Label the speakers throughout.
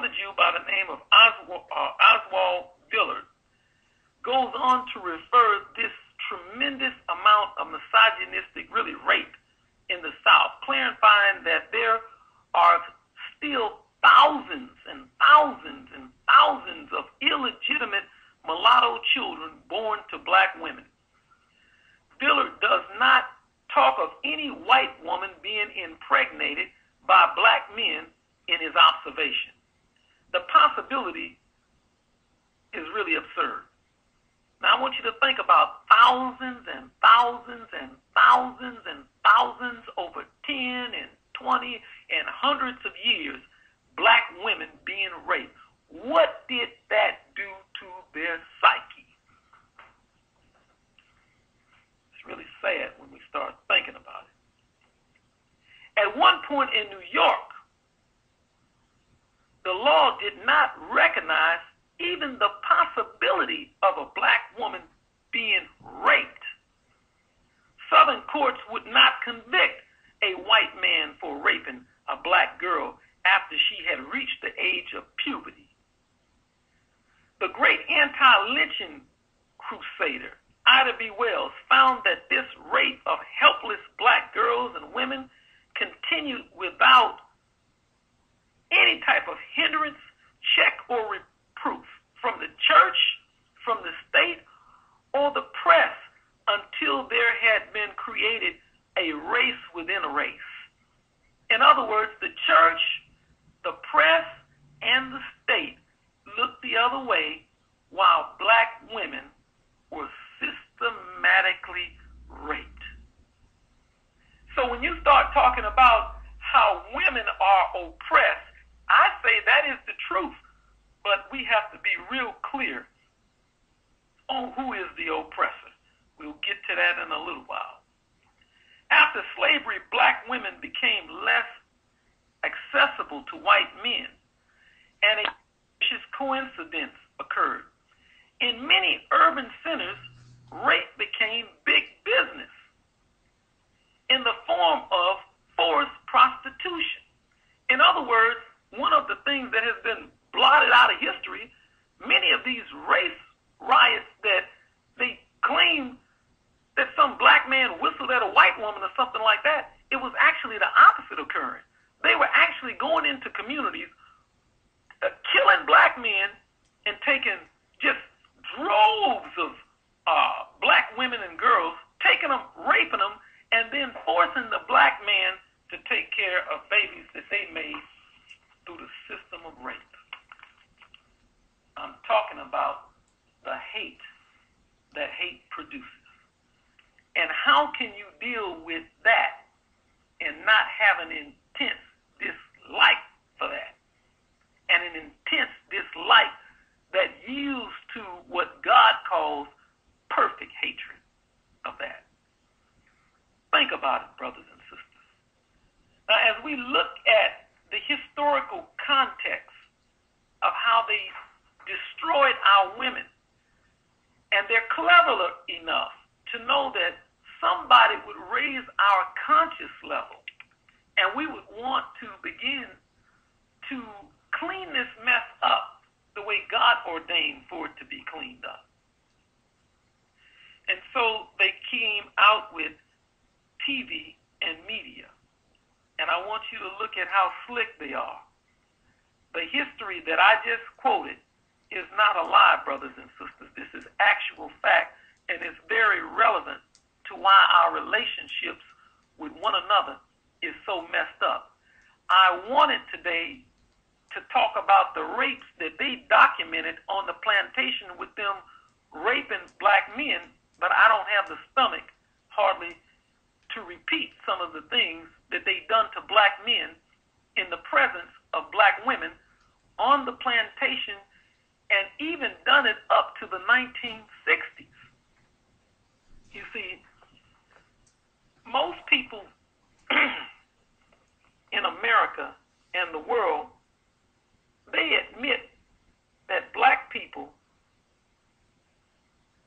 Speaker 1: another Jew by the name of Oswald Dillard goes on to refer this tremendous amount of misogynistic, really rape in the South, clarifying that there are still thousands and thousands and thousands of illegitimate mulatto children born to black women. Dillard does not talk of any white woman being impregnated by black men in his observation. The possibility is really absurd. Now I want you to think about thousands and thousands and thousands and thousands over 10 and 20 and hundreds of years, black women being raped. What did that do to their psyche? It's really sad when we start thinking about it. At one point in New York, the law did not recognize even the possibility of a black woman being raped. Southern courts would not convict a white man for raping a black girl after she had reached the age of puberty. The great anti-lynching crusader, Ida B. Wells, found that this rape of helpless black girls and women continued without any type of hindrance, check, or reproof from the church, from the state, or the press until there had been created a race within a race. In other words, the church, the press, and the state looked the other way while black women were systematically raped. So when you start talking about how women are oppressed, I say that is the truth, but we have to be real clear on who is the oppressor. We'll get to that in a little while. After slavery, black women became less accessible to white men, and a vicious coincidence occurred. In many urban centers, rape became big business in the form of forced prostitution. In other words, one of the things that has been blotted out of history, many of these race riots that they claim that some black man whistled at a white woman or something like that, it was actually the opposite occurring. They were actually going into communities, killing black men and taking just droves of black women and girls, taking them, raping them, and then forcing the black man to take care of babies that they made through the system of rape. I'm talking about the hate that hate produces. And how can you deal with that and not have an intense dislike for that? And an intense dislike that yields to what God calls perfect hatred of that. Think about it, brothers and sisters. Now, as we look at the historical context of how they destroyed our women, and they're clever enough to know that somebody would raise our conscious level, and we would want to begin to clean this mess up the way God ordained for it to be cleaned up. And so they came out with TV and media. And I want you to look at how slick they are. The history that I just quoted is not a lie, brothers and sisters. This is actual fact, and it's very relevant to why our relationships with one another is so messed up. I wanted today to talk about the rapes that they documented on the plantation with them raping black men, but I don't have the stomach hardly to repeat some of the things that they done to black men in the presence of black women on the plantation, and even done it up to the 1960s. You see, most people in America and the world, they admit that black people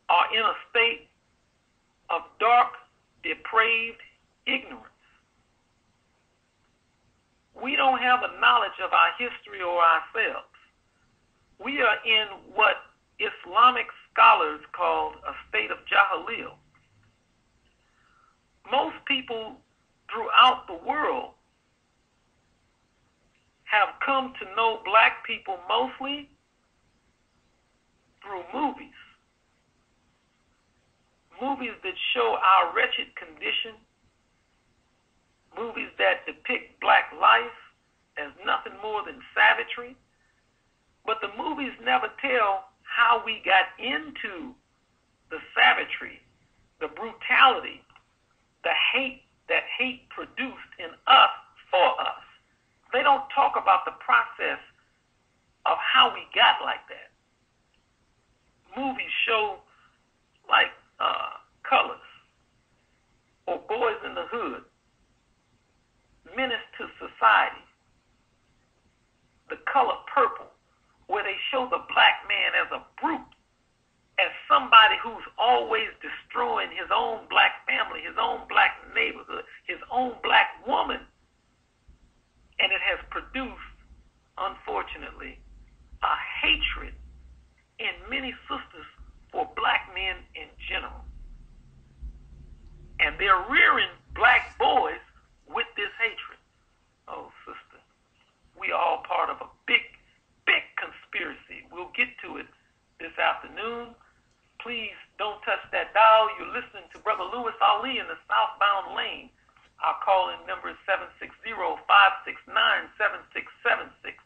Speaker 1: are in a state of dark, depraved ignorance. we don't have a knowledge of our history or ourselves. We are in what Islamic scholars call a state of jahiliyah. Most people throughout the world have come to know black people mostly through movies. Movies that show our wretched condition, movies that depict black life as nothing more than savagery. But the movies never tell how we got into the savagery, the brutality, the hate that hate produced in us for us. They don't talk about the process of how we got like that. Movies show like Colors or Boys in the Hood, Menace to Society, The Color Purple, where they show the black man as a brute, as somebody who's always destroying his own black family, his own black neighborhood, his own black woman. And it has produced, unfortunately, a hatred in many sisters for black men in general. And they're rearing black boys with this hatred. Oh, sister, we are all part of a big, big conspiracy. We'll get to it this afternoon. Please don't touch that dial. You're listening to Brother Louis Ali in the Southbound Lane. Our call-in number is 760-569-7676.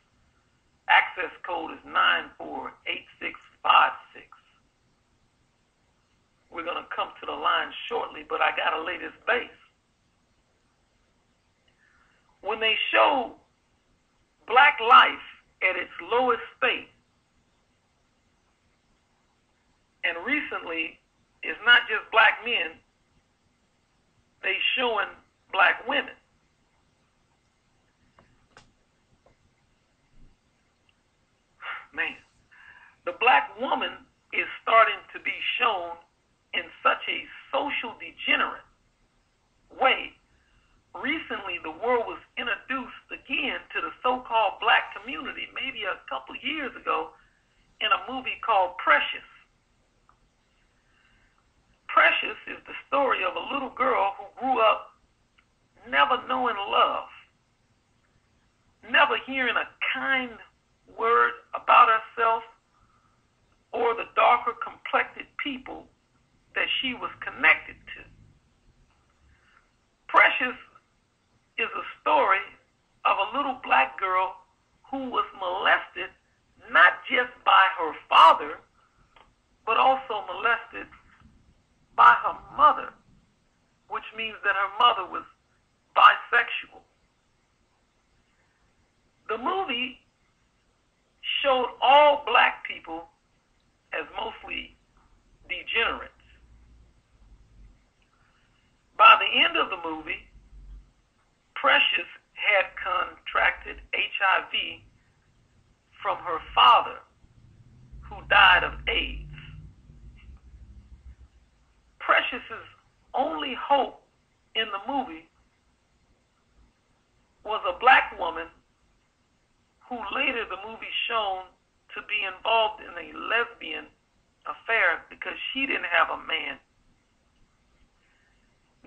Speaker 1: Access code is 948656. We're going to come to the line shortly, but I got to lay this base. When they show black life at its lowest state, and recently, it's not just black men, they showing black women. Man, the black woman is starting to be shown in such a social degenerate way. Recently, the world was introduced again to the so-called black community, maybe a couple of years ago, in a movie called Precious. Precious is the story of a little girl who grew up never knowing love, never hearing a kind word about herself or the darker complected people that she was connected to. Precious is a story of a little black girl who was molested not just by her father, but also molested by her mother, which means that her mother was bisexual. The movie showed all black people as mostly degenerates. By the end of the movie, Precious had contracted HIV from her father, who died of AIDS. Precious's only hope in the movie was a black woman who later the movie shown to be involved in a lesbian affair because she didn't have a man.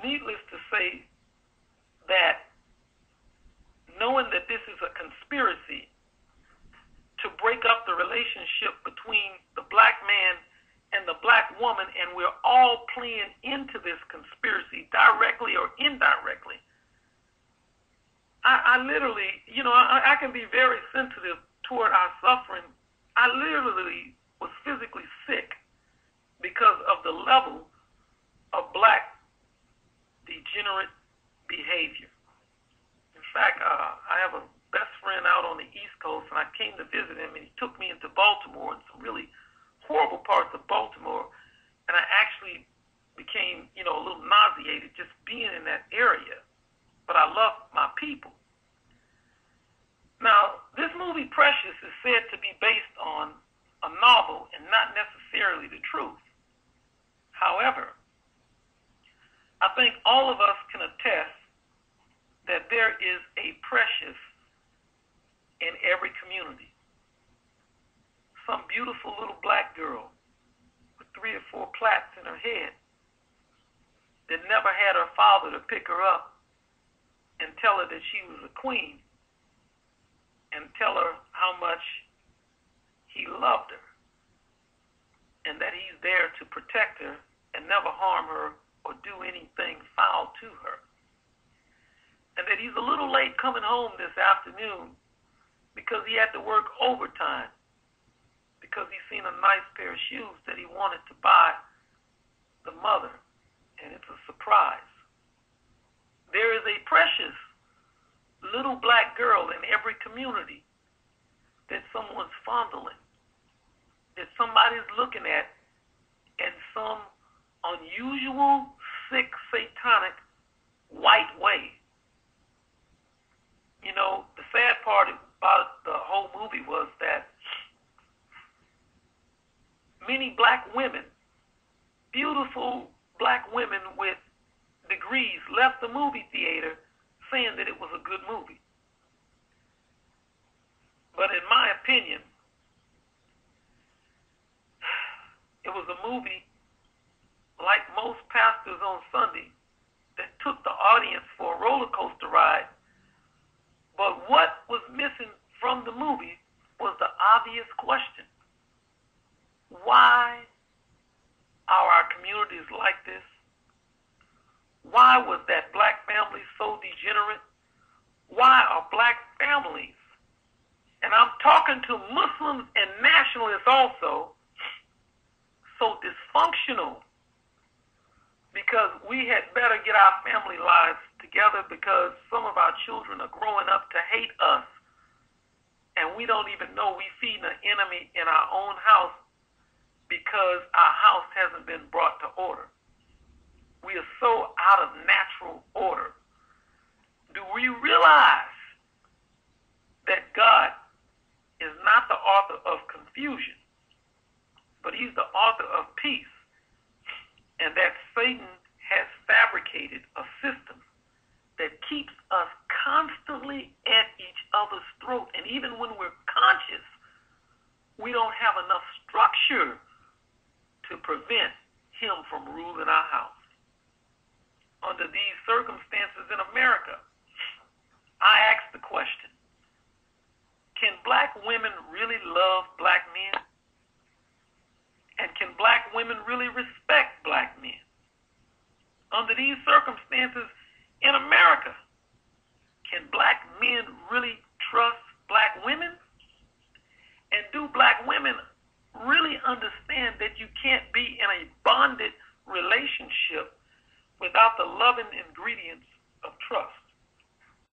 Speaker 1: Needless to say that knowing that this is a conspiracy to break up the relationship between the black man and the black woman, and we're all playing into this conspiracy directly or indirectly. I literally, I can be very sensitive toward our suffering. I literally was physically sick because of the level of black degenerate behavior. In fact, I have a best friend out on the East Coast, and I came to visit him, and he took me into Baltimore and some really horrible parts of Baltimore, and I actually became, a little nauseated just being in that area. But I love my people. Now, this movie Precious is said to be based on a novel and not necessarily the truth. However, I think all of us can attest that there is a Precious in every community. Some beautiful little black girl with 3 or 4 plaques in her head that never had her father to pick her up and tell her that she was a queen and tell her how much he loved her and that he's there to protect her and never harm her or do anything foul to her. And that he's a little late coming home this afternoon because he had to work overtime because he's seen a nice pair of shoes that he wanted to buy the mother, and it's a surprise. There is a precious little black girl in every community that someone's fondling, that somebody's looking at in some unusual, sick, satanic, white way. You know, the sad part about the whole movie was that many black women, beautiful black women with degrees, left the movie theater saying that it was a good movie. But in my opinion, it was a movie like most pastors on Sunday that took the audience for a roller coaster ride. But what was missing from the movie was the obvious question. Why are our communities like this? Why was that black family so degenerate? Why are black families, and I'm talking to Muslims and nationalists also, so dysfunctional? Because we had better get our family lives together, because some of our children are growing up to hate us, and we don't even know we feeding an enemy in our own house because our house hasn't been brought to order. We are so out of natural order. Do we realize that God is not the author of confusion, but he's the author of peace, and that Satan has fabricated a system that keeps us constantly at each other's throat, and even when we're conscious, we don't have enough structure to prevent him from ruling our house. Under these circumstances in America, I ask the question, can black women really love black men? And can black women really respect black men? Under these circumstances in America, can black men really trust black women? And do black women really understand that you can't be in a bonded relationship without the loving ingredients of trust?